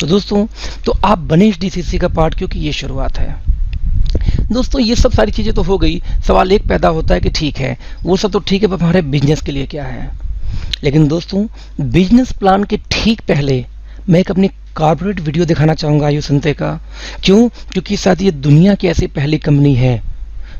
तो दोस्तों, तो आप बने इस DCC का पार्ट, क्योंकि ये शुरुआत है। दोस्तों, ये सब सारी चीज़ें तो हो गई। सवाल एक पैदा होता है कि ठीक है, वो सब तो ठीक है, पर हमारे बिजनेस के लिए क्या है। लेकिन दोस्तों, बिजनेस प्लान के ठीक पहले मैं एक अपनी कॉर्पोरेट वीडियो दिखाना चाहूँगा आयुष संते का। क्यों? क्योंकि शायद ये दुनिया की ऐसी पहली कंपनी है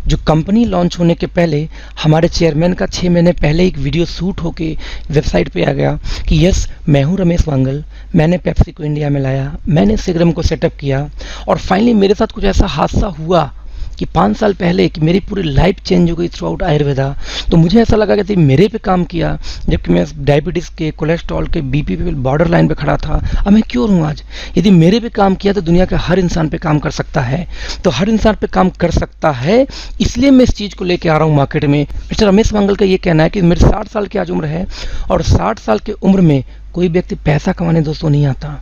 जो कंपनी लॉन्च होने के पहले हमारे चेयरमैन का 6 महीने पहले एक वीडियो शूट होके वेबसाइट पे आ गया कि यस, मैं हूँ रमेश वांगल, मैंने पेप्सी को इंडिया में लाया, मैंने सिग्रम को सेटअप किया, और फाइनली मेरे साथ कुछ ऐसा हादसा हुआ कि 5 साल पहले कि मेरी पूरी लाइफ चेंज हो गई थ्रू आउट आयुर्वेदा। तो मुझे ऐसा लगा कि मेरे पे काम किया, जबकि मैं डायबिटीज़ के, कोलेस्ट्रॉल के, बीपी पे बॉर्डर लाइन पे खड़ा था। अब मैं क्यों हूँ आज? यदि मेरे पे काम किया तो दुनिया के हर इंसान पे काम कर सकता है। तो हर इंसान पे काम कर सकता है, इसलिए मैं इस चीज़ को लेके आ रहा हूँ मार्केट में। मिस्टर रमेश वांगल का ये कहना है कि मेरी 60 साल की आज उम्र है, और 60 साल की उम्र में कोई व्यक्ति पैसा कमाने दोस्तों नहीं आता।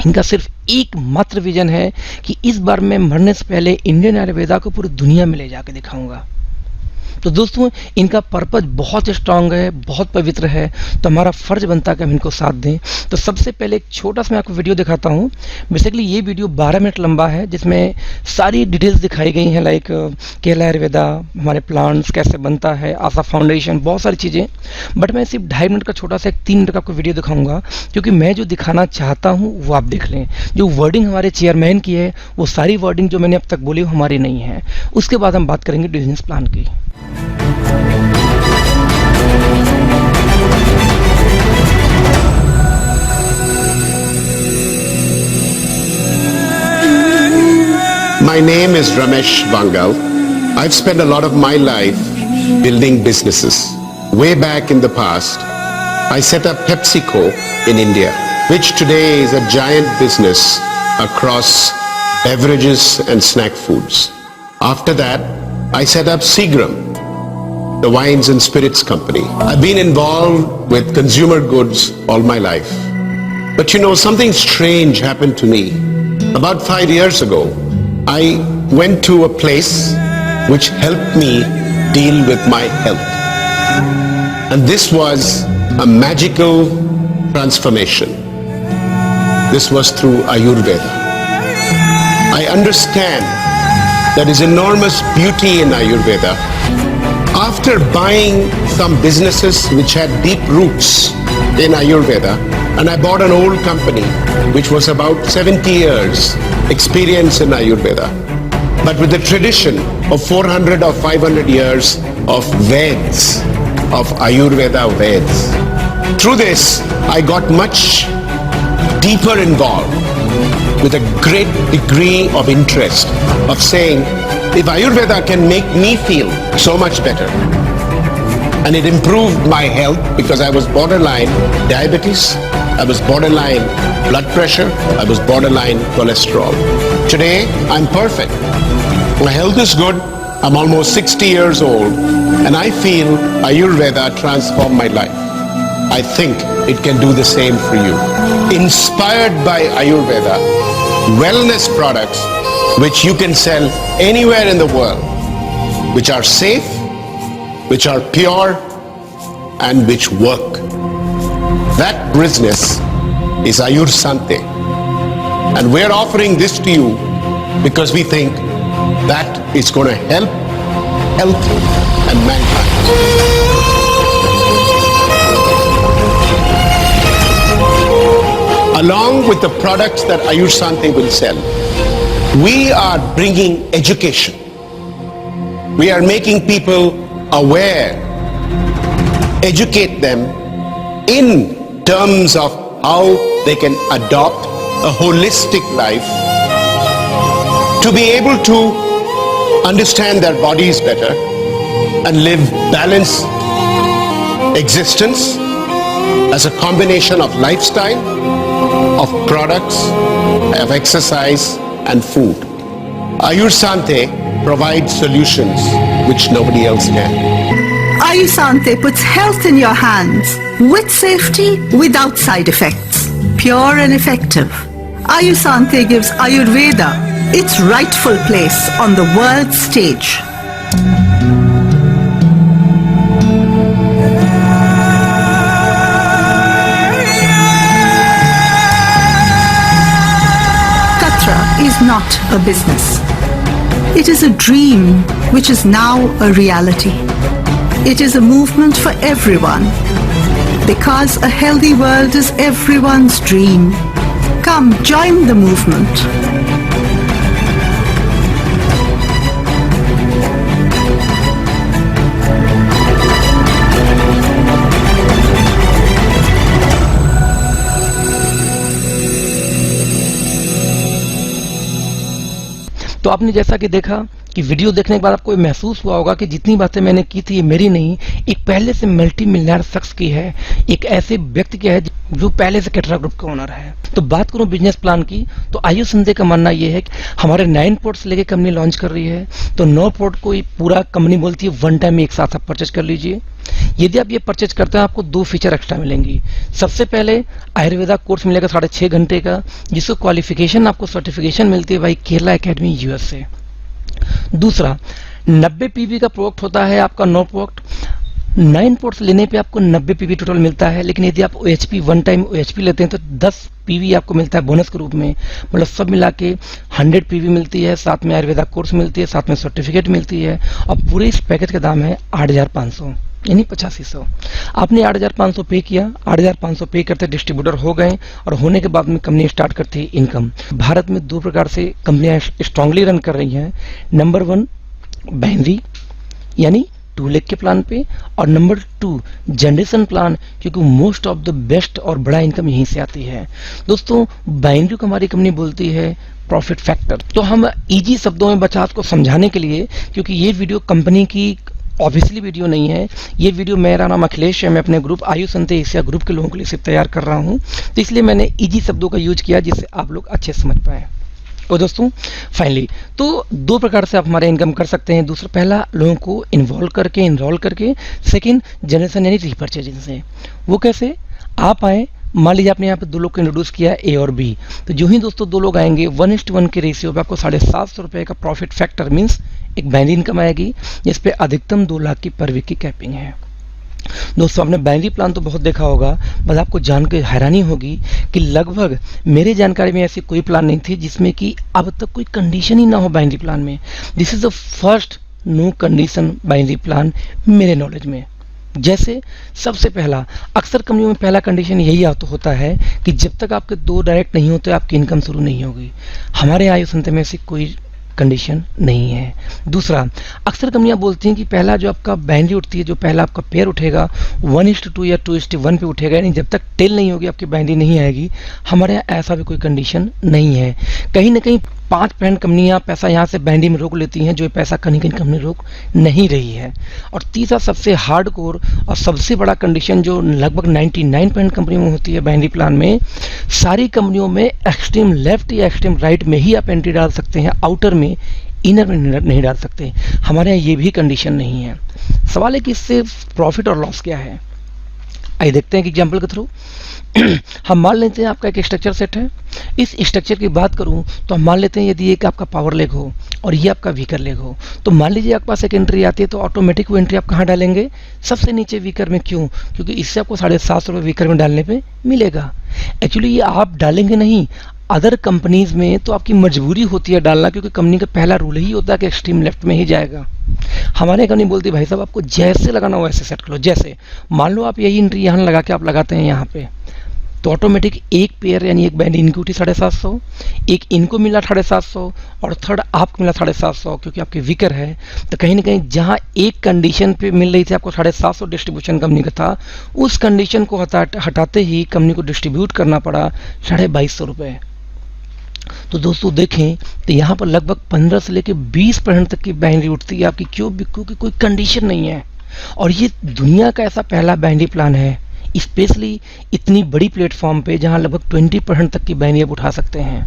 इनका सिर्फ एकमात्र विजन है कि इस बार मैं मरने से पहले इंडियन आयुर्वेदा को पूरी दुनिया में ले जाके दिखाऊंगा। तो दोस्तों, इनका पर्पज बहुत स्ट्रांग है, बहुत पवित्र है, तो हमारा फर्ज बनता है कि हम इनको साथ दें। तो सबसे पहले एक छोटा सा मैं आपको वीडियो दिखाता हूँ। बेसिकली ये वीडियो 12 मिनट लंबा है, जिसमें सारी डिटेल्स दिखाई गई हैं, लाइक केरला आयुर्वेदा, हमारे प्लांट्स कैसे बनता है, आशा फाउंडेशन, बहुत सारी चीज़ें। बट मैं सिर्फ 2.5 मिनट का छोटा सा, 3 मिनट का आपको वीडियो दिखाऊंगा, क्योंकि मैं जो दिखाना चाहता हूँ वो आप देख लें। जो वर्डिंग हमारे चेयरमैन की है, वो सारी वर्डिंग जो मैंने अब तक बोली वो हमारी नहीं है। उसके बाद हम बात करेंगे बिजनेस प्लान की। My name is Ramesh Vangal. I've spent a lot of my life building businesses. Way back in the past, I set up PepsiCo in India, which today is a giant business across beverages and snack foods. After that, I set up Seagram, the wines and spirits company. I've been involved with consumer goods all my life. But you know, something strange happened to me. About 5 years ago, I went to a place which helped me deal with my health. And this was a magical transformation. This was through Ayurveda. I understand there is enormous beauty in Ayurveda. After buying some businesses which had deep roots in Ayurveda, and I bought an old company which was about 70 years experience in Ayurveda, but with the tradition of 400 or 500 years of Veds, of Ayurveda Veds. Through this, I got much deeper involved with a great degree of interest of saying, if Ayurveda can make me feel so much better, and it improved my health because I was borderline diabetes, I was borderline blood pressure, I was borderline cholesterol. Today, I'm perfect. My health is good. I'm almost 60 years old, and I feel Ayurveda transformed my life. I think it can do the same for you. Inspired by Ayurveda, wellness products which you can sell anywhere in the world, which are safe, which are pure, and which work. That business is Ayur Sante. And we're offering this to you because we think that is going to help health and mankind. Along with the products that Ayur Sante will sell, we are bringing education. We are making people aware, educate them in terms of how they can adopt a holistic life to be able to understand their bodies better and live balanced existence as a combination of lifestyle, of products, of exercise and food. Ayur Sante provides solutions which nobody else can. Ayur Sante puts health in your hands with safety, without side effects. Pure and effective. Ayur Sante gives Ayurveda its rightful place on the world stage. not a business. It is a dream which is now a reality. It is a movement for everyone. Because a healthy world is everyone's dream. Come, join the movement. तो आपने जैसा कि देखा कि video देखने के बाद आपको ये महसूस हुआ होगा कि जितनी बातें मैंने की थी ये मेरी नहीं, एक पहले से मल्टी मिलियनर शख्स की है, एक ऐसे व्यक्ति की है जो पहले से कैटरा ग्रुप का ओनर है। तो बात करूं बिजनेस प्लान की, तो आयुष संधे का मानना यह है कि हमारे 9 पोर्ट्स लेके कंपनी लॉन्च कर रही है, तो 9 पोर्ट को पूरा कंपनी बोलती है वन टाइम एक साथ आप परचेज कर लीजिए। यदि आप ये परचेज करते हैं आपको 2 फीचर एक्स्ट्रा मिलेंगी। सबसे पहले आयुर्वेदा कोर्स मिलेगा 6.5 घंटे का, जिसको क्वालिफिकेशन आपको सर्टिफिकेशन मिलती है भाई केरला एकेडमी यूएस से। दूसरा 90 पीवी का प्रोडक्ट होता है आपका 9 पोर्ट। 9 पोर्ट्स लेने पे आपको 90 पीवी टोटल मिलता है, लेकिन यदि आप ओएचपी वन टाइम ओएचपी लेते हैं तो 10 पीवी आपको मिलता है बोनस के रूप में। मतलब सब मिला के 100 पीवी मिलती है, साथ में आयुर्वेदा कोर्स मिलती है, साथ में सर्टिफिकेट मिलती है, और पूरे इस पैकेज का दाम है 8,500 यानी 8500। आपने 8,500 पे किया, 8,500 पे करते डिस्ट्रीब्यूटर हो गए, और होने के बाद में कंपनी स्टार्ट करती है इनकम। भारत में 2 प्रकार से कंपनियां स्ट्रांगली रन कर रही हैं। नंबर 1 बाइनरी यानी 2 लाख के प्लान पे, और नंबर 2 जनरेशन प्लान, क्योंकि मोस्ट ऑफ द बेस्ट और बड़ा इनकम यहीं से आती है। दोस्तों बाइनरी को हमारी कंपनी बोलती है प्रॉफिट फैक्टर। तो हम इजी शब्दों में बचाव को समझाने के लिए, क्योंकि ये वीडियो कंपनी की ऑब्वियसली वीडियो नहीं है, ये वीडियो मेरा नाम अखिलेश है, मैं अपने ग्रुप आयुष संधे एशिया ग्रुप के लोगों के लिए सिर्फ तैयार कर रहा हूँ, तो इसलिए मैंने इजी शब्दों का यूज किया जिससे आप लोग अच्छे से समझ पाए। और दोस्तों फाइनली तो 2 प्रकार से आप हमारे इनकम कर सकते हैं। दूसरा, पहला लोगों को इन्वॉल्व करके इनरोल करके, सेकंड जनरेशन यानी रीपरचेजिंग से। वो कैसे? आप आए, मान लीजिए आपने यहाँ पे 2 लोग को इंट्रोड्यूस किया ए और बी, तो जो ही दोस्तों 2 लोग आएंगे 1:1 के रेशियो पे आपको 750 रुपये का प्रॉफिट फैक्टर मीन्स एक बाइनरी इनकम आएगी, जिस पे अधिकतम 2 लाख की पर वीक की कैपिंग है। दोस्तों आपने बाइनरी प्लान तो बहुत देखा होगा, बस आपको जान के हैरानी होगी कि लगभग मेरे जानकारी में ऐसी कोई प्लान नहीं थी जिसमें कि अब तक कोई कंडीशन ही ना हो बाइनरी प्लान में। This is the first no condition binary plan मेरे नॉलेज में। जैसे सबसे पहला, अक्सर कंपनियों में पहला कंडीशन यही होता है कि जब तक आपके 2 डायरेक्ट नहीं होते आपकी इनकम शुरू नहीं होगी। हमारे आयुष संधे में ऐसी कोई कंडीशन नहीं है। दूसरा, अक्सर कंपनियां बोलती हैं कि पहला जो आपका बाइनरी उठती है, जो पहला आपका पेयर उठेगा 1:2 या 2:1 पे उठेगा, यानी जब तक टेल नहीं होगी आपकी बाइनरी नहीं आएगी। हमारे यहाँ ऐसा भी कोई कंडीशन नहीं है। कहीं ना कहीं 5% कंपनियां पैसा यहाँ से बाइनरी में रोक लेती हैं, जो ये पैसा कहीं कहीं कंपनी रोक नहीं रही है। और तीसरा सबसे हार्ड कोर और सबसे बड़ा कंडीशन जो लगभग 99% कंपनियों में होती है बाइनरी प्लान में, सारी कंपनियों में एक्सट्रीम लेफ्ट या एक्सट्रीम राइट में ही आप एंट्री डाल सकते हैं, आउटर में इनर में नहीं डाल सकते। हमारे यहाँ ये भी कंडीशन नहीं है। सवाल है कि इससे प्रॉफिट और लॉस क्या है। आइए देखते हैं कि एग्जाम्पल के थ्रू। हम मान लेते हैं आपका एक स्ट्रक्चर सेट है। इस स्ट्रक्चर की बात करूं तो हम मान लेते हैं यदि एक आपका पावर लेग हो और ये आपका वीकर लेग हो, तो मान लीजिए आपके पास एक एंट्री आती है, तो ऑटोमेटिक वो एंट्री आप कहाँ डालेंगे? सबसे नीचे वीकर में। क्यों? क्योंकि इससे आपको 750 रुपये वीकर में डालने पे मिलेगा। एक्चुअली ये आप डालेंगे नहीं, अदर कंपनीज में तो आपकी मजबूरी होती है डालना, क्योंकि कंपनी का पहला रूल ही होता है कि एक्सट्रीम लेफ्ट में ही जाएगा। हमारे कंपनी बोलती है भाई साहब आपको जैसे लगाना हो वैसे सेट करो। जैसे मान लो आप यही एंट्री यहाँ लगा के आप लगाते हैं यहाँ पे, तो ऑटोमेटिक एक पेयर यानी एक बैंड इनको उठी 750, एक इनको मिला 750 और थर्ड आपको मिला 750, क्योंकि आपके वीकर है। तो कहीं ना कहीं जहाँ एक कंडीशन पे मिल रही थी आपको 750 डिस्ट्रीब्यूशन कंपनी का था, उस कंडीशन को हटाते ही कंपनी को डिस्ट्रीब्यूट करना पड़ा 2250 रुपये। तो दोस्तों देखें तो यहाँ पर लगभग 15 से लेकर 20% तक की बाइनरी उठती है आपकी। क्यों? क्योंकि कोई कंडीशन नहीं है, और ये दुनिया का ऐसा पहला बाइनरी प्लान है, स्पेशली इतनी बड़ी प्लेटफॉर्म पे जहाँ लगभग 20% तक की बाइनरी आप उठा सकते हैं।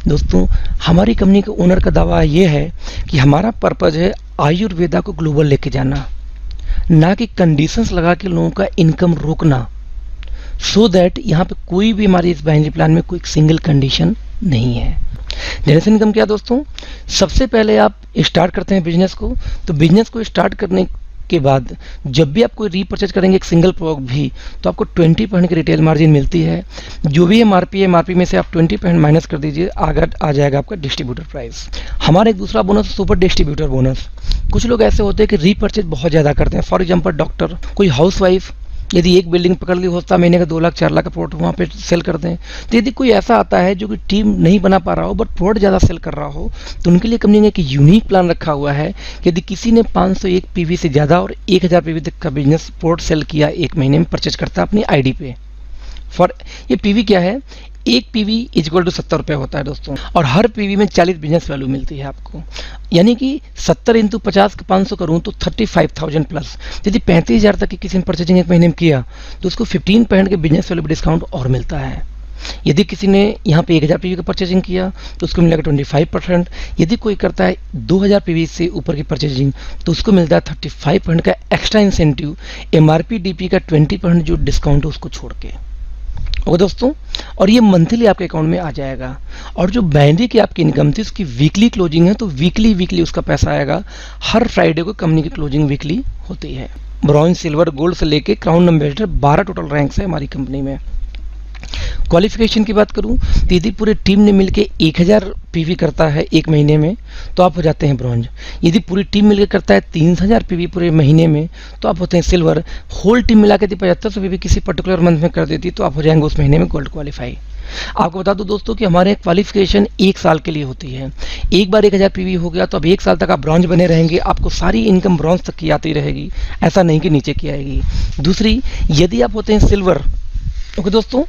दोस्तों हमारी कंपनी के ओनर का दावा ये है कि हमारा पर्पज है आयुर्वेदा को ग्लोबल लेके जाना, ना कि कंडीशंस लगा के लोगों का इनकम रोकना, सो दैट यहाँ पे कोई भी हमारे इस बाइनरी प्लान में कोई सिंगल कंडीशन नहीं है। जनरेशन इनकम क्या दोस्तों? सबसे पहले आप स्टार्ट करते हैं बिजनेस को, तो बिजनेस को स्टार्ट करने के बाद जब भी आप कोई रीपर्चेज करेंगे एक सिंगल प्रोडक्ट भी, तो आपको 20% की रिटेल मार्जिन मिलती है। जो भी एमआरपी है, एमआरपी में से आप 20% माइनस कर दीजिए, आगे आ जाएगा आपका डिस्ट्रीब्यूटर प्राइस। हमारा एक दूसरा बोनस सुपर डिस्ट्रीब्यूटर बोनस। कुछ लोग ऐसे होते हैं कि रीपर्चेज बहुत ज़्यादा करते हैं। फॉर एग्जाम्पल डॉक्टर, कोई हाउसवाइफ, यदि एक बिल्डिंग पकड़ ली होता महीने का 2 लाख 4 लाख का प्रोडक्ट वहाँ पे सेल कर दें। तो यदि कोई ऐसा आता है जो कि टीम नहीं बना पा रहा हो बट प्रोडक्ट ज़्यादा सेल कर रहा हो, तो उनके लिए कंपनी ने एक यूनिक प्लान रखा हुआ है। यदि किसी ने 501 पीवी से ज़्यादा और 1000 पीवी तक का बिजनेस प्रोडक्ट सेल किया, एक महीने में परचेज करता है अपनी आईडी पे। फॉर ये पीवी क्या है, एक पीवी इक्वल टू 70 रुपये होता है दोस्तों, और हर पीवी में 40 बिजनेस वैल्यू मिलती है आपको। यानी कि 70 इंटू 50 500 करूँ तो 35,000 प्लस। यदि 35,000 तक की किसी ने परचेजिंग एक महीने में किया तो उसको 15% के बिजनेस वैल्यू डिस्काउंट और मिलता है। यदि किसी ने यहाँ पे 1000 पीवी का परचेजिंग किया तो उसको मिलेगा 25%। यदि कोई करता है 2000 पीवी से ऊपर की परचेजिंग तो उसको मिलता है 35% का एक्स्ट्रा इंसेंटिव, एमआरपी डीपी का 20% जो डिस्काउंट है उसको छोड़ के। ओके दोस्तों, और ये मंथली आपके अकाउंट में आ जाएगा। और जो बाइनरी की आपकी इनकम थी उसकी वीकली क्लोजिंग है, तो वीकली उसका पैसा आएगा। हर फ्राइडे को कंपनी की क्लोजिंग वीकली होती है। ब्रॉन्ज, सिल्वर, गोल्ड से लेके क्राउन एम्बेसडर 12 टोटल रैंक्स है हमारी कंपनी में। क्वालिफिकेशन की बात करूं तो यदि पूरी टीम ने मिलकर 1000 पीवी करता है एक महीने में तो आप हो जाते हैं ब्रॉन्ज। यदि पूरी टीम मिलकर करता है 3000 पीवी पूरे महीने में तो आप होते हैं सिल्वर। होल टीम मिला के यदि 7500 पीवी किसी पर्टिकुलर मंथ में कर देती तो आप हो जाएंगे उस महीने में गोल्ड क्वालिफाई। आपको बता दूं दोस्तों कि हमारे क्वालिफिकेशन 1 साल के लिए होती है। एक बार 1000 पीवी हो गया तो अब 1 साल तक आप ब्रॉन्ज बने रहेंगे, आपको सारी इनकम ब्रॉन्ज तक की आती रहेगी, ऐसा नहीं कि नीचे की आएगी। दूसरी, यदि आप होते हैं सिल्वर, ओके दोस्तों,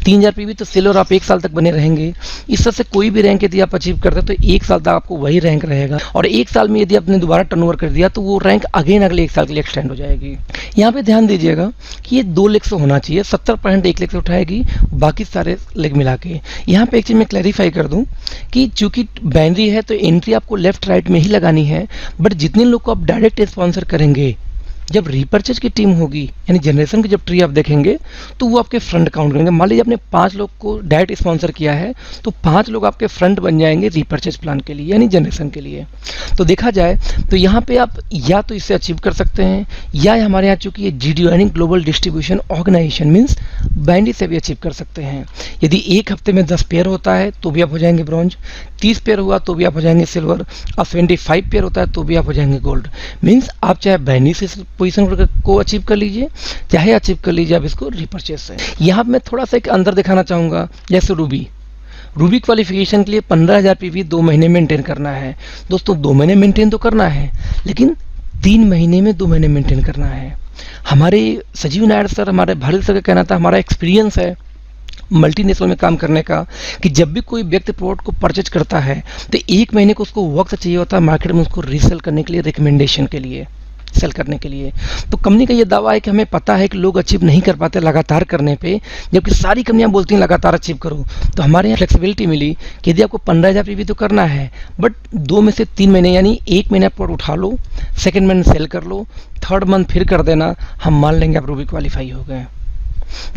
3000 पीवी तो सिल्वर आप 1 साल तक बने रहेंगे। इस तरह से कोई भी रैंक यदि आप अचीव करते हैं तो 1 साल तक आपको वही रैंक रहेगा, और 1 साल में यदि आपने दोबारा टर्नओवर कर दिया तो वो रैंक अगेन अगले 1 साल के लिए एक्सटेंड हो जाएगी। यहाँ पे ध्यान दीजिएगा कि ये 2 लेग से होना चाहिए, 70% 1 लेग से उठाएगी, बाकी सारे लेग मिला के। यहाँ पे एक चीज़ मैं क्लैरिफाई कर दूँ कि चूंकि बाइनरी है तो एंट्री आपको लेफ्ट राइट में ही लगानी है, बट जितने लोग को आप डायरेक्ट स्पॉन्सर करेंगे, जब रीपर्चेज की टीम होगी यानी जनरेशन की जब ट्री आप देखेंगे तो वो आपके फ्रंट काउंट करेंगे। मान लीजिए आपने 5 लोग को डायरेक्ट स्पॉन्सर किया है तो 5 लोग आपके फ्रंट बन जाएंगे रीपर्चेज प्लान के लिए यानी जनरेशन के लिए। तो देखा जाए तो यहाँ पे आप या तो इससे अचीव कर सकते हैं, या हमारे यहाँ चूंकि ये जीडीओ यानी global distribution organization means binary से भी अचीव कर सकते हैं। यदि एक हफ्ते में 10 पेयर होता है तो भी आप हो जाएंगे ब्रॉन्ज, 30 पेयर हुआ तो भी आप हो जाएंगे सिल्वर, और 25 पेयर होता है तो भी आप हो जाएंगे गोल्ड। मीन्स आप चाहे बाइनरी से पोजीशन को अचीव कर लीजिए, चाहे अचीव कर लीजिए आप इसको रीपर्चेज से। यहाँ मैं थोड़ा सा एक अंदर दिखाना चाहूँगा। जैसे रूबी क्वालिफिकेशन के लिए 15,000 पीवी 2 महीने मेंटेन करना है। दोस्तों 2 महीने मेंटेन तो करना है, लेकिन 3 महीने में 2 महीने मेंटेन करना है। हमारे सजीव नायर सर, हमारे भारत सर का कहना था, हमारा एक्सपीरियंस है मल्टीनेशनल में काम करने का, कि जब भी कोई व्यक्ति प्रोडक्ट को परचेज करता है तो 1 महीने को उसको वक्त चाहिए होता है मार्केट में उसको रीसेल करने के लिए, रिकमेंडेशन के लिए, सेल करने के लिए। तो कंपनी का ये दावा है कि हमें पता है कि लोग अचीव नहीं कर पाते लगातार करने पे, जबकि सारी कंपनियां बोलती हैं लगातार अचीव करो। तो हमारे यहाँ फ्लेक्सिबिलिटी मिली कि यदि आपको 15,000 पीवी तो करना है, बट 2 में से 3 महीने यानी 1 महीने प्रोडक्ट उठा लो, सेकेंड मंथ सेल कर लो, थर्ड मंथ फिर कर देना, हम मान लेंगे आप रूबी क्वालिफाई हो गए।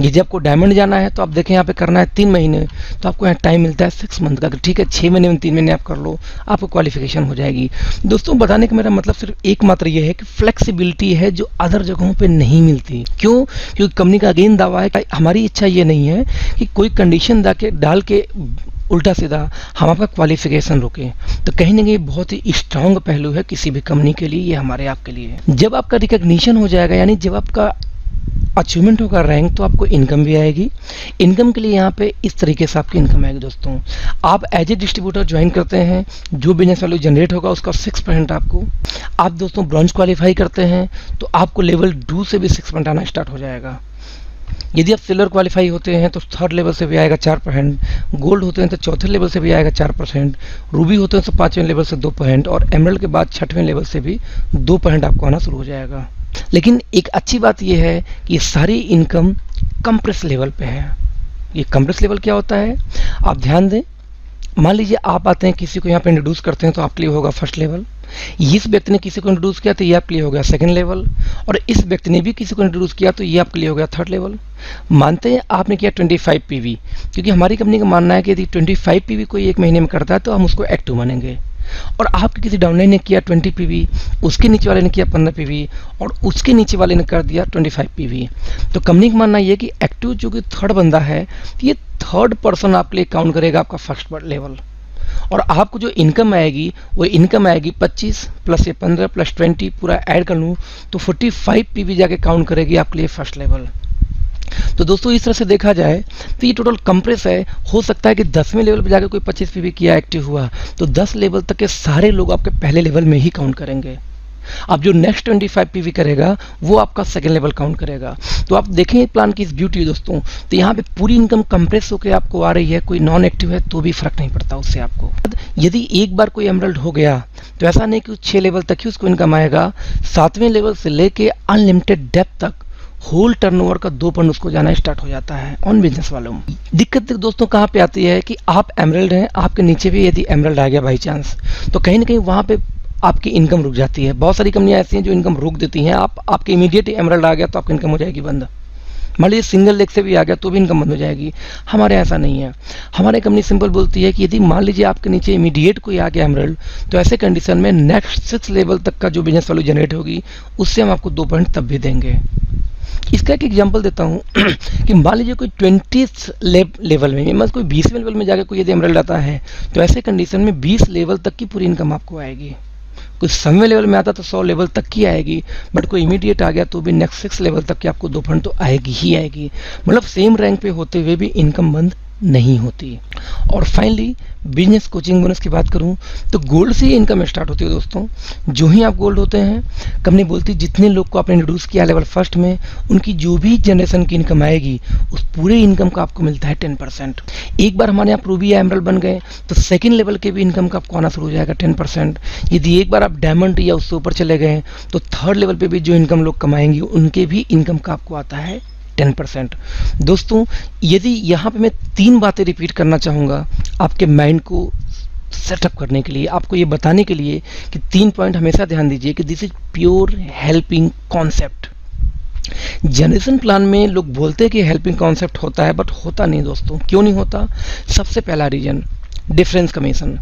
यदि आपको डायमंड जाना है तो आप देखें यहाँ पे करना है 3 महीने, तो आपको यहाँ टाइम मिलता है 6 मंथ का। ठीक है, 6 महीने में 3 महीने आप कर लो, आपको क्वालिफिकेशन हो जाएगी। दोस्तों बताने का मेरा मतलब सिर्फ एकमात्र ये है कि फ्लेक्सिबिलिटी है जो अदर जगहों पे नहीं मिलती। क्यों? क्योंकि कंपनी का अगेन दावा है कि हमारी इच्छा ये नहीं है कि कोई कंडीशन डाल के उल्टा सीधा हम आपका क्वालिफिकेशन रोकें। तो कहीं ना कहीं बहुत ही स्ट्रांग पहलू है किसी भी कंपनी के लिए, ये हमारे आपके लिए। जब आपका रिकग्निशन हो जाएगा यानी जब आपका अचीवमेंट होगा रैंक, तो आपको इनकम भी आएगी। इनकम के लिए यहाँ पे इस तरीके से आपकी इनकम आएगी। दोस्तों आप एज ए डिस्ट्रीब्यूटर ज्वाइन करते हैं, जो बिजनेस वैल्यू जनरेट होगा उसका 6% आपको। आप दोस्तों ब्रॉन्ज क्वालिफाई करते हैं तो आपको लेवल 2 से भी 6% आना स्टार्ट हो जाएगा। यदि आप सिल्वर क्वालिफाई होते हैं तो 3rd लेवल से भी आएगा 4%, गोल्ड होते हैं तो 4थे लेवल से भी आएगा 4%, रूबी होते हैं तो 5वें लेवल से 2%, और एमरल्ड के बाद 6वें लेवल से भी 2% आपको आना शुरू हो जाएगा। लेकिन एक अच्छी बात यह है कि ये सारी इनकम कंप्रेस लेवल पे है। ये कंप्रेस लेवल क्या होता है आप ध्यान दें। मान लीजिए आप आते हैं, किसी को यहाँ पे इंट्रोड्यूस करते हैं तो आपके लिए होगा 1st लेवल, इस व्यक्ति ने किसी को इंट्रोड्यूस किया तो ये आपके लिए हो गया 2nd लेवल, और इस व्यक्ति ने भी किसी को इंट्रोड्यूस किया तो ये आपके लिए हो गया 3rd लेवल। मानते हैं आपने किया 25 पीवी, क्योंकि हमारी कंपनी का मानना है कि यदि 25 पीवी कोई एक महीने में करता है तो हम उसको एक्टिव मानेंगे। और आपके किसी डाउनलाइन ने किया 20 पीवी, उसके नीचे वाले ने किया 15 पीवी और उसके नीचे वाले ने कर दिया 25 पीवी। तो कंपनी का मानना ये कि एक्टिव जो कि थर्ड बंदा है, ये थर्ड पर्सन आपके लिए काउंट करेगा आपका फर्स्ट लेवल, और आपको जो इनकम आएगी वो इनकम आएगी 25 प्लस ये 15 प्लस 20 पूरा ऐड कर लूँ तो 45 पीवी जाके काउंट करेगी आपके लिए फर्स्ट लेवल। तो दोस्तों इस तरह से देखा जाए तो ये टोटल कंप्रेस है। हो सकता है कि 10वें लेवल पे जाकर कोई 25 पीवी किया एक्टिव हुआ तो 10 लेवल तक के सारे लोग आपके पहले लेवल में ही काउंट करेंगे। अब जो नेक्स्ट 25 पीवी करेगा वो आपका सेकेंड लेवल काउंट करेगा। तो आप देखें प्लान की इस ब्यूटी दोस्तों, तो यहाँ पे पूरी इनकम कंप्रेस होकर आपको आ रही है, कोई नॉन एक्टिव है तो भी फर्क नहीं पड़ता उससे आपको। यदि एक बार कोई एमरल्ड हो गया तो ऐसा नहीं कि 6 लेवल तक ही उसको इनकम आएगा, 7वें लेवल से लेके अनलिमिटेड डेप्थ तक होल टर्नओवर का 2 उसको जाना स्टार्ट हो जाता है ऑन बिजनेस वालों। दिक्कत दोस्तों कहाँ पे आती है कि आप एमरल्ड हैं, आपके नीचे भी यदि एमरल्ड आ गया बाई चांस तो कहीं ना कहीं वहाँ पे आपकी इनकम रुक जाती है। बहुत सारी कंपनियां ऐसी हैं जो इनकम रोक देती हैं। आपके इमीडिएट एमरल्ड आ गया तो आपकी इनकम हो जाएगी बंद। मान लीजिए सिंगल लेग से भी आ गया तो भी इनकम बंद हो जाएगी। हमारे ऐसा नहीं है। हमारे कंपनी सिंपल बोलती है कि यदि मान लीजिए आपके नीचे इमीडिएट कोई आ गया एमरल्ड तो ऐसे कंडीशन में नेक्स्ट 6 लेवल तक का जो बिजनेस वैल्यू जनरेट होगी उससे हम आपको 2 पॉइंट तब भी देंगे। इसका एक एग्जांपल देता हूँ कि मान लीजिए कोई 20 लेवल में, मतलब कोई 20वें लेवल में जाकर कोई यदि एमरल्ड आता है तो ऐसे कंडीशन में 20 लेवल तक की पूरी इनकम आपको आएगी। कोई 100वें लेवल में आता तो 100 लेवल तक की आएगी, बट कोई इमीडिएट आ गया तो भी नेक्स्ट 6 लेवल तक की आपको 2 पॉइंट तो आएगी ही आएगी। मतलब सेम रैंक पे होते हुए भी इनकम बंद नहीं होती। और फाइनली बिजनेस कोचिंग बोनस की बात करूं तो गोल्ड से ही इनकम स्टार्ट होती है दोस्तों। जो ही आप गोल्ड होते हैं, कंपनी बोलती है जितने लोग को आपने इंट्रोड्यूस किया लेवल फर्स्ट में उनकी जो भी जनरेशन की इनकम आएगी उस पूरे इनकम का आपको मिलता है 10%। एक बार हमारे यहाँ रूबी या एमरल्ड बन गए तो सेकंड लेवल के भी इनकम का आपको आना शुरू हो जाएगा 10%। यदि एक बार आप डायमंड या उससे ऊपर चले गए तो थर्ड लेवल पे भी जो इनकम लोग कमाएंगे उनके भी इनकम का आपको आता है 10%। दोस्तों यदि यहाँ पे मैं 3 बातें रिपीट करना चाहूँगा आपके माइंड को सेटअप करने के लिए, आपको ये बताने के लिए कि 3 पॉइंट हमेशा ध्यान दीजिए कि this is pure helping concept. Generation plan में लोग बोलते हैं कि हेल्पिंग कॉन्सेप्ट होता है, बट होता नहीं दोस्तों। क्यों नहीं होता? सबसे पहला रीजन डिफरेंस कमीशन।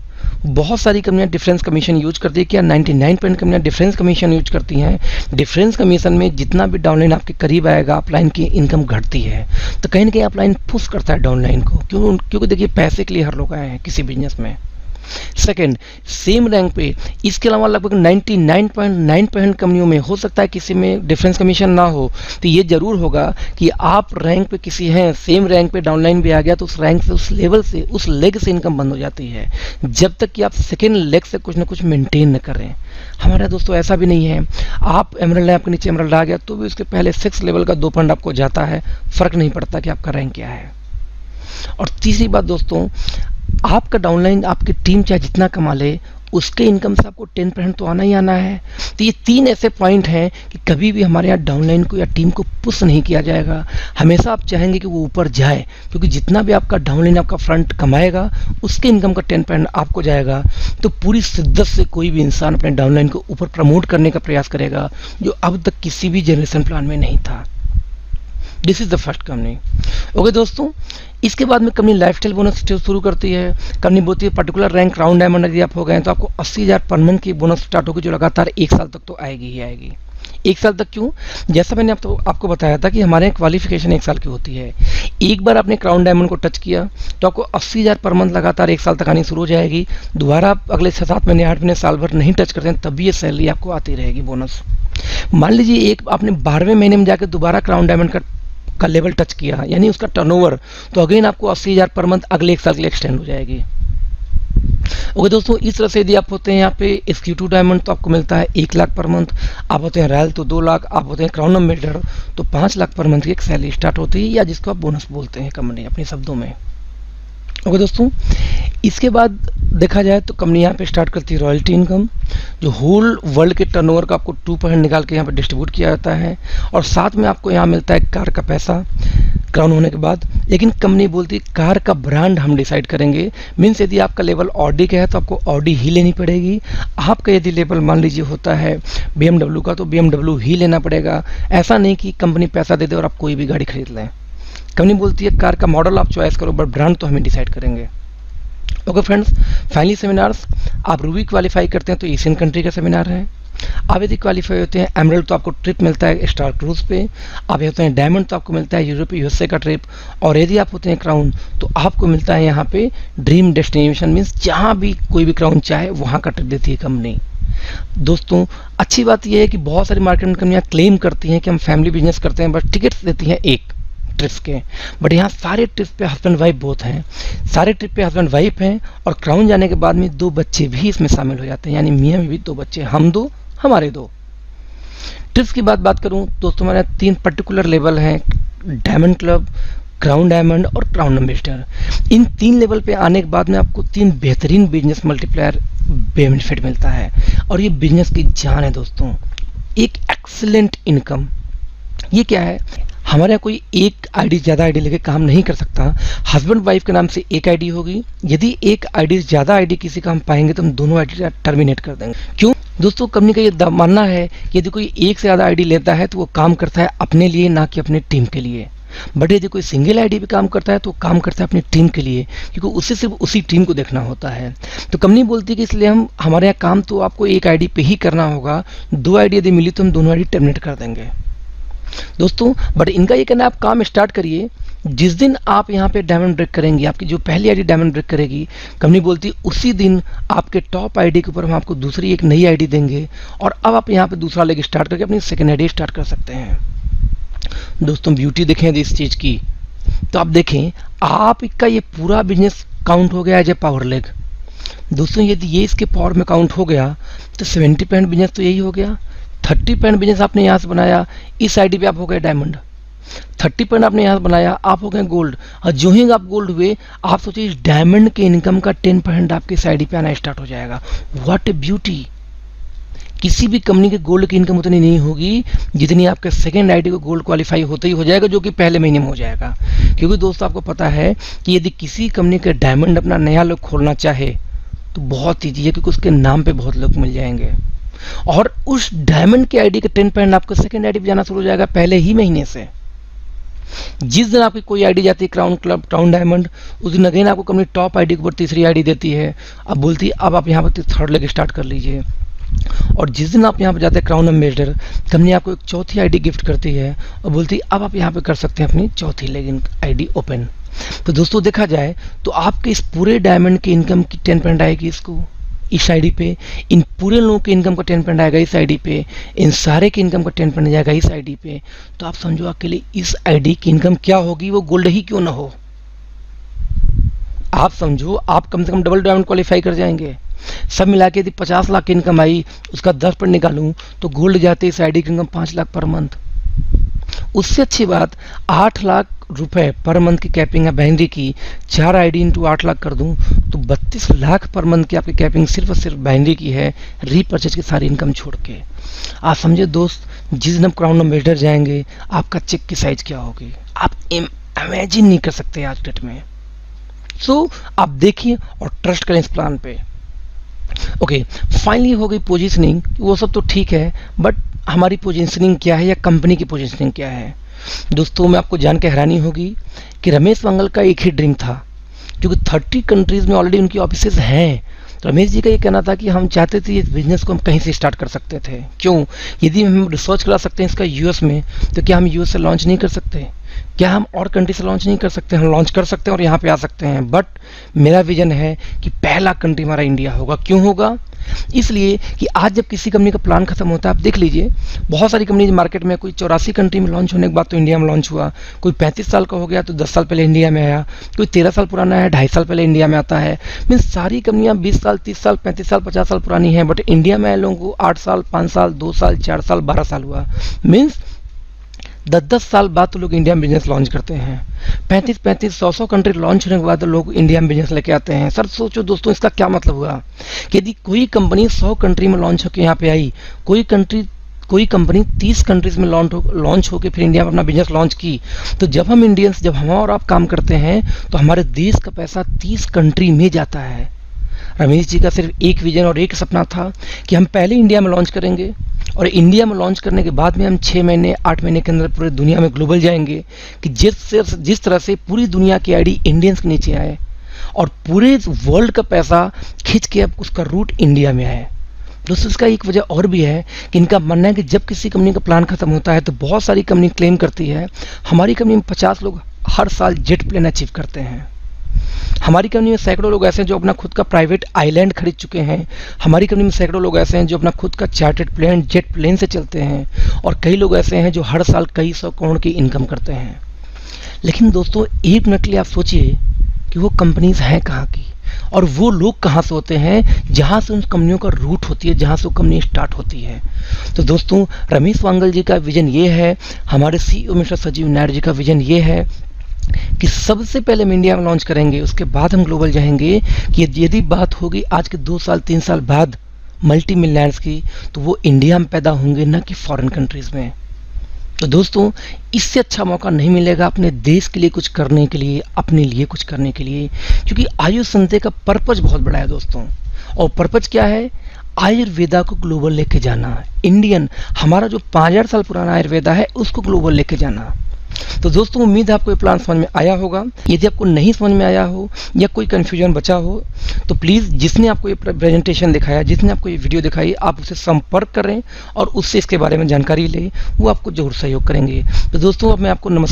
बहुत सारी कंपनियां डिफरेंस कमीशन यूज करती है। क्या 99% कंपनियां डिफरेंस कमीशन यूज करती हैं? डिफरेंस कमीशन में जितना भी डाउनलाइन आपके करीब आएगा अपलाइन की इनकम घटती है। तो कहीं ना कहीं अपलाइन पुश करता है डाउनलाइन को। क्योंकि देखिए पैसे के लिए हर लोग आए हैं किसी बिजनेस में। सेकंड, सेम रैंक पे इसके अलावा लगभग 99.9% कंपनियों में हो सकता है किसी में डिफरेंस कमीशन ना हो, तो ये जरूर होगा कि आप रैंक पे किसी हैं, सेम रैंक पे डाउनलाइन भी आ गया तो उस रैंक से, उस लेवल से, उस लेग से इनकम बंद हो जाती है जब तक कि आप सेकेंड लेग से कुछ ना कुछ मेंटेन न करें। हमारा दोस्तों ऐसा भी नहीं है। आप एमरल्ड है, आपके नीचे एमरल्ड आ गया तो भी उसके पहले 6 लेवल का 2 पॉइंट आपको जाता है, फर्क नहीं पड़ता कि आपका रैंक क्या है। और तीसरी बात दोस्तों, आपका डाउनलाइन, आपकी टीम चाहे जितना कमा ले उसके इनकम से आपको 10% तो आना ही आना है। तो ये 3 ऐसे पॉइंट हैं कि कभी भी हमारे यहाँ डाउनलाइन को या टीम को पुश नहीं किया जाएगा। हमेशा आप चाहेंगे कि वो ऊपर जाए, क्योंकि जितना भी आपका डाउनलाइन, आपका फ्रंट कमाएगा उसके इनकम का 10% आपको जाएगा। तो पूरी शिद्दत से कोई भी इंसान अपने डाउनलाइन को ऊपर प्रमोट करने का प्रयास करेगा, जो अब तक किसी भी जनरेशन प्लान में नहीं था। This is the first company. Okay दोस्तों, इसके बाद में कंपनी लाइफस्टाइल बोनस शुरू करती है। कंपनी बोलती है पर्टिकुलर रैंक राउंड डायमंड यदि आप हो गए तो आपको 80,000 पर मंथ की बोनस स्टार्ट होगी, जो लगातार 1 साल तक तो आएगी ही आएगी। 1 साल तक क्यों? जैसा मैंने आपको बताया था कि हमारे यहाँ क्वालिफिकेशन 1 साल की होती है। एक बार आपने क्राउन डायमंड को टच किया तो आपको 80,000 पर मंथ लगातार 1 साल तक आनी शुरू हो जाएगी। दोबारा आप अगले 6-7 महीने 8 महीने साल भर नहीं टच करते हैं तब भी ये सैलरी आपको आती रहेगी बोनस। मान लीजिए एक आपने 12वें महीने में जाकर दोबारा क्राउन डायमंड का लेवल टच किया, यानी उसका टर्नओवर, तो अगेन आपको 80,000 पर मंथ अगले 1 साल के लिए एक्सटेंड हो जाएगी। ओके दोस्तों, इस तरह से यदि आप होते हैं यहाँ पे एक्जीक्यूटिव डायमंड तो आपको मिलता है 1 लाख पर मंथ। आप होते हैं रॉयल तो 2 लाख, आप होते हैं क्राउन अम्बेसडर तो 5 लाख पर मंथ की एक सैलरी स्टार्ट होती है, या जिसको आप बोनस बोलते हैं कंपनी अपने शब्दों में। ओके दोस्तों, इसके बाद देखा जाए तो कंपनी यहाँ पे स्टार्ट करती है रॉयल्टी इनकम, जो होल वर्ल्ड के टर्नओवर का आपको 2% निकाल के यहाँ पे डिस्ट्रीब्यूट किया जाता है, और साथ में आपको यहाँ मिलता है कार का पैसा क्राउन होने के बाद। लेकिन कंपनी बोलती है कार का ब्रांड हम डिसाइड करेंगे। मीन्स यदि आपका लेवल ऑडी का है तो आपको ऑडी ही लेनी पड़ेगी। आपका यदि लेवल मान लीजिए होता है BMW का तो BMW ही लेना पड़ेगा। ऐसा नहीं कि कंपनी पैसा दे दे और आप कोई भी गाड़ी खरीद लें। कंपनी बोलती है कार का मॉडल आप चॉइस करो, बट ब्रांड तो हमें डिसाइड करेंगे। ओके फ्रेंड्स, फाइनली सेमिनार्स, आप रूबी क्वालिफाई करते हैं तो एशियन कंट्री का सेमिनार है। आप यदि क्वालिफाई होते हैं एमरल्ड तो आपको ट्रिप मिलता है स्टार क्रूज पे। आप होते हैं डायमंड तो आपको मिलता है यूरोप यूएसए का ट्रिप। और यदि आप होते हैं क्राउन तो आपको मिलता है यहाँ पे ड्रीम डेस्टिनेशन, मीन्स जहाँ भी कोई भी क्राउन चाहे वहाँ का ट्रिप देती है कंपनी। दोस्तों अच्छी बात यह है कि बहुत सारी मार्केटिंग कंपनियां क्लेम करती हैं कि हम फैमिली बिजनेस करते हैं, बट टिकट्स देती हैं एक ट्रिप्स के। बट यहाँ सारे ट्रिप पे हस्बैंड वाइफ बोथ हैं, सारे ट्रिप पे हस्बैंड वाइफ हैं। और क्राउन जाने के बाद में 2 बच्चे भी इसमें शामिल हो जाते हैं, यानी मियाँ में भी 2 बच्चे, हम 2 हमारे 2। ट्रिप्स की बात करूं दोस्तों, हमारे 3 पर्टिकुलर लेवल हैं, डायमंड क्लब, क्राउन डायमंड और क्राउन एम्बेसडर। इन 3 लेवल पे आने के बाद में आपको 3 बेहतरीन बिजनेस मल्टीप्लायर बेनिफिट मिलता है। और ये बिजनेस की जान है दोस्तों, एक एक्सीलेंट इनकम। ये क्या है, हमारे यहाँ कोई एक आईडी ज़्यादा आईडी लेके काम नहीं कर सकता। हस्बैंड वाइफ के नाम से एक आईडी होगी, यदि एक आईडी ज़्यादा आईडी किसी का हम पाएंगे तो हम दोनों आईडी टर्मिनेट कर देंगे। क्यों दोस्तों, कंपनी का ये मानना है कि यदि कोई एक से ज़्यादा आईडी लेता है तो वो काम करता है अपने लिए, ना कि अपने टीम के लिए। बट यदि कोई सिंगल आईडी पे काम करता है तो काम करता है अपनी टीम के लिए, क्योंकि उसे सिर्फ उसी टीम को देखना होता है। तो कंपनी बोलती है कि इसलिए हमारे यहाँ काम तो आपको एक आईडी पे ही करना होगा, 2 आईडी यदि मिली तो हम दोनों आईडी टर्मिनेट कर देंगे दोस्तों। बट इनका ये कहना है आप काम स्टार्ट करिए, जिस दिन आप यहाँ पे डायमंड ब्रेक करेंगे, आपकी जो पहली आईडी डायमंड ब्रेक करेगी, कंपनी बोलती है उसी दिन आपके टॉप आईडी के ऊपर हम आपको दूसरी एक नई आईडी देंगे। और अब आप यहाँ पे दूसरा लेग स्टार्ट करके अपनी सेकेंड आईडी स्टार्ट कर सकते हैं। दोस्तों ब्यूटी देखें यदि इस चीज़ की, तो आप देखें आपका ये पूरा बिजनेस काउंट हो गया एज ए पावर लेग। दोस्तों यदि ये इसके पावर में काउंट हो गया तो 70% बिजनेस तो यही हो गया। 30% बिजनेस आपने यहाँ से बनाया, इस आईडी पे आप हो गए डायमंड। 30% आपने यहाँ से बनाया, आप हो गए गोल्ड। और जो ही आप गोल्ड हुए, आप सोचिए इस डायमंड के इनकम का 10% आपके इस आईडी पे आना स्टार्ट हो जाएगा। What A beauty. किसी भी कंपनी के गोल्ड की इनकम उतनी नहीं होगी जितनी आपके सेकेंड आईडी को गोल्ड क्वालिफाई होते ही हो जाएगा, जो कि पहले महीने में हो जाएगा। क्योंकि दोस्तों आपको पता है कि यदि किसी कंपनी का डायमंड अपना नया लोग खोलना चाहे तो बहुत ईजी है, क्योंकि उसके नाम पे बहुत लोग मिल जाएंगे। और उस डायमंड के आईडी के 10% आपको सेकेंड आईडी पे जाना शुरू हो जाएगा पहले ही महीने से। जिस दिन आपकी कोई आईडी जाती है क्राउन क्लब, क्राउन डायमंड, उस दिन अगेन आपको कंपनी टॉप आईडी के ऊपर तीसरी आईडी देती है। अब बोलती है अब आप यहाँ पर थर्ड लेग स्टार्ट कर लीजिए। और जिस दिन आप यहाँ पर जाते हैं क्राउन एम्बेसडर, कंपनी आपको एक चौथी आईडी गिफ्ट करती है और बोलती है अब आप यहाँ पे कर सकते हैं अपनी चौथी लेग आईडी ओपन। तो दोस्तों देखा जाए तो आपके इस पूरे डायमंड की इनकम की 10% आएगी इसको इस आईडी पे, इन पूरे लोगों के इनकम का 10% आएगा इस आईडी पे, इन सारे के इनकम का 10% जाएगा इस आईडी पे। तो आप समझो अकेले इस आईडी की इनकम क्या होगी, वो गोल्ड ही क्यों ना हो। आप समझो आप कम से कम डबल डायमंड क्वालिफाई कर जाएंगे। सब मिला के यदि 50 लाख की इनकम आई, उसका 10% निकालूं तो गोल्ड जाते इस आईडी की इनकम 5 लाख पर मंथ। उससे अच्छी बात 8 लाख रुपए पर मंथ की कैपिंग है बाइनरी की, 4 आईडी इंटू 8 लाख कर दूं तो 32 लाख पर मंथ की आपकी कैपिंग सिर्फ और सिर्फ बाइनरी की है, रीपर्चेज की सारी इनकम छोड़ के। आप समझे दोस्त, जिस दिन हम क्राउन एम्बेसडर जाएंगे आपका चेक की साइज क्या होगी आप इमेजिन नहीं कर सकते आज डेट में। सो आप देखिए और ट्रस्ट करें इस प्लान पे। ओके, फाइनली हो गई पोजीशनिंग, वो सब तो ठीक है, बट हमारी पोजीशनिंग क्या है या कंपनी की पोजीशनिंग क्या है। दोस्तों मैं आपको जान के हैरानी होगी कि रमेश मंगल का एक ही ड्रीम था, क्योंकि 30 कंट्रीज में ऑलरेडी उनकी ऑफिसेज हैं। तो रमेश जी का ये कहना था कि हम चाहते थे इस बिजनेस को हम कहीं से स्टार्ट कर सकते थे। क्यों, यदि हम रिसर्च करा सकते हैं इसका यूएस में, तो क्या हम यूएस से लॉन्च नहीं कर सकते? क्या हम और कंट्री से लॉन्च नहीं कर सकते? हम लॉन्च कर सकते हैं और यहाँ पे आ सकते हैं। बट मेरा विजन है कि पहला कंट्री हमारा इंडिया होगा। क्यों होगा? इसलिए कि आज जब किसी कंपनी का प्लान खत्म होता है, आप देख लीजिए बहुत सारी कंपनी मार्केट में, कोई 84 कंट्री में लॉन्च होने के बाद तो इंडिया में लॉन्च हुआ, कोई 35 साल का हो गया तो 10 साल पहले इंडिया में आया, कोई 13 साल पुराना है 2.5 साल पहले इंडिया में आता है। मीन्स सारी कंपनियां 20 साल 30 साल 35 साल 50 साल पुरानी हैं, बट इंडिया में आए लोगों को 8 साल 5 साल 2 साल 4 साल 12 साल हुआ। मीन्स 10-10 साल बाद तो लोग इंडिया में बिजनेस लॉन्च करते हैं। 35-35 100 कंट्री लॉन्च होने के बाद लोग इंडिया में बिजनेस लेके आते हैं। सर सोचो दोस्तों, इसका क्या मतलब हुआ कि यदि कोई कंपनी 100 कंट्री में लॉन्च होकर यहाँ पे आई, कोई कंपनी 30 कंट्रीज में लॉन्च होकर फिर इंडिया में अपना बिजनेस लॉन्च की, तो जब हम इंडियंस, जब हम और आप काम करते हैं तो हमारे देश का पैसा 30 कंट्री में जाता है। रमेश जी का सिर्फ एक विजन और एक सपना था कि हम पहले इंडिया में लॉन्च करेंगे और इंडिया में लॉन्च करने के बाद में हम 6 महीने 8 महीने के अंदर पूरे दुनिया में ग्लोबल जाएंगे, कि जिस तरह से पूरी दुनिया की आईडी इंडियंस के नीचे आए। और पूरे वर्ल्ड का पैसा खींच के अब उसका रूट इंडिया में है। दोस्तों इसका एक वजह और भी है कि इनका मानना है कि जब किसी कंपनी का प्लान खत्म होता है तो बहुत सारी कंपनी क्लेम करती है हमारी कंपनी में 50 लोग हर साल जेट प्लेन अचीव करते हैं। हमारी कंपनी में सैकड़ों लोग ऐसे हैं जो अपना खुद का प्राइवेट आइलैंड खरीद चुके हैं। हमारी कंपनी में सैकड़ों लोग ऐसे हैं जो अपना खुद का चार्टर्ड प्लेन जेट प्लेन से चलते हैं। और कई लोग ऐसे हैं जो हर साल कई 100 करोड़ की इनकम करते हैं। लेकिन दोस्तों एक मिनट के लिए आप सोचिए कि वो कंपनीज हैं कहाँ की और वो लोग कहाँ से होते हैं जहाँ से उन कंपनियों का रूट होती है, जहाँ से वो कंपनी स्टार्ट होती है। तो दोस्तों रमेश वांगल जी का विजन ये है, हमारे CEO मिस्टर संजीव नायर जी का विजन ये है कि सबसे पहले हम इंडिया में लॉन्च करेंगे, उसके बाद हम ग्लोबल जाएंगे। कि यदि बात होगी आज के 2 साल 3 साल बाद मल्टी मिलियनर्स की, तो वो इंडिया में पैदा होंगे ना कि फॉरेन कंट्रीज में। तो दोस्तों इससे अच्छा मौका नहीं मिलेगा अपने देश के लिए कुछ करने के लिए, अपने लिए कुछ करने के लिए, क्योंकि आयुष संते का पर्पज बहुत बड़ा है दोस्तों। और पर्पज क्या है? आयुर्वेदा को ग्लोबल लेके जाना। इंडियन हमारा जो 5000 साल पुराना आयुर्वेदा है उसको ग्लोबल लेके जाना। तो दोस्तों उम्मीद है आपको ये प्लान समझ में आया होगा। यदि आपको नहीं समझ में आया हो या कोई कन्फ्यूजन बचा हो तो प्लीज़ जिसने आपको ये प्रेजेंटेशन दिखाया, जिसने आपको ये वीडियो दिखाई, आप उससे संपर्क करें और उससे इसके बारे में जानकारी लें, वो आपको जरूर सहयोग करेंगे। तो दोस्तों अब मैं आपको नमस्कार